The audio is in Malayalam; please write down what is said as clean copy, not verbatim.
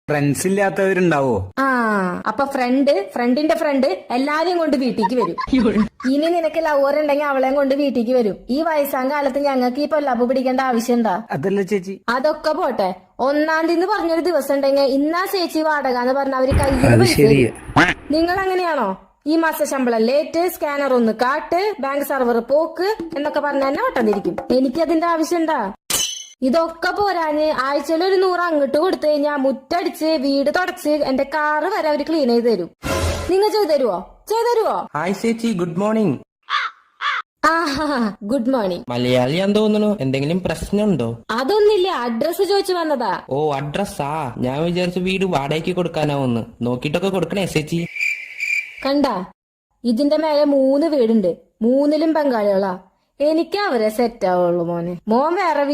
ഫ്രണ്ട്സ് ഇല്ലാത്തവരുണ്ടാവോ? ആ അപ്പൊ ഫ്രണ്ടിന്റെ ഫ്രണ്ട് എല്ലാരെയും കൊണ്ട് വീട്ടിലേക്ക് വരും. ഇനി നിനക്ക് ലവർ ഉണ്ടെങ്കിൽ അവളെയും കൊണ്ട് വീട്ടിലേക്ക് വരും. ഈ വയസ്സാം കാലത്ത് ഞങ്ങൾക്ക് ഈ പൊല്ലാപ്പ് പിടിക്കേണ്ട ആവശ്യമുണ്ടാ? അതല്ല ചേച്ചി. അതൊക്കെ പോട്ടെ, 1-ാം തീയതി പറഞ്ഞൊരു ദിവസം ഉണ്ടെങ്കിൽ ഇന്നാ ചേച്ചി വാടക എന്ന് പറഞ്ഞ അവര് കയ്യിൽ പൈസ തരും. നിങ്ങൾ അങ്ങനെയാണോ? ഈ മാസ ശമ്പളം ലേറ്റ്, സ്കാനർ ഒന്ന് കാട്ട്, ബാങ്ക് സർവർ പോക്ക് എന്നൊക്കെ പറഞ്ഞ തന്നെ ഒട്ടന്നിരിക്കും. എനിക്കതിന്റെ ആവശ്യമുണ്ടാ? ഇതൊക്കെ പോരാഞ്ഞ് ആഴ്ചയിൽ ഒരു 100 അങ്ങോട്ട് കൊടുത്തു കഴിഞ്ഞാൽ മുറ്റടിച്ച് വീട് തുടച്ച് എന്റെ കാറ് വരെ അവര് ക്ലീൻ ചെയ്ത് തരും. നിങ്ങൾ ചെയ്തരുവോ? ഹായ് ചേച്ചി, ഗുഡ് മോർണിംഗ്. ആഹാ, ഗുഡ് മോർണിംഗ്. മലയാളിയാന്ന് തോന്നുന്നു. എന്തെങ്കിലും പ്രശ്നമുണ്ടോ? അതൊന്നില്ല, അഡ്രസ് ചോദിച്ചു വന്നതാ. ഓ, അഡ്രസ്സാ. ഞാൻ വിചാരിച്ചു വീട് വാടകയ്ക്ക് കൊടുക്കാനാവുന്ന്. നോക്കിട്ടൊക്കെ കൊടുക്കണേ ചേച്ചി. കണ്ടാ, ഇതിന്റെ മേലെ 3 വീടുണ്ട്, 3ലും ബംഗാളികളാ. എനിക്ക് അവരെ സെറ്റ് ആവുള്ളൂ മോനെ. മോൻ വേറെ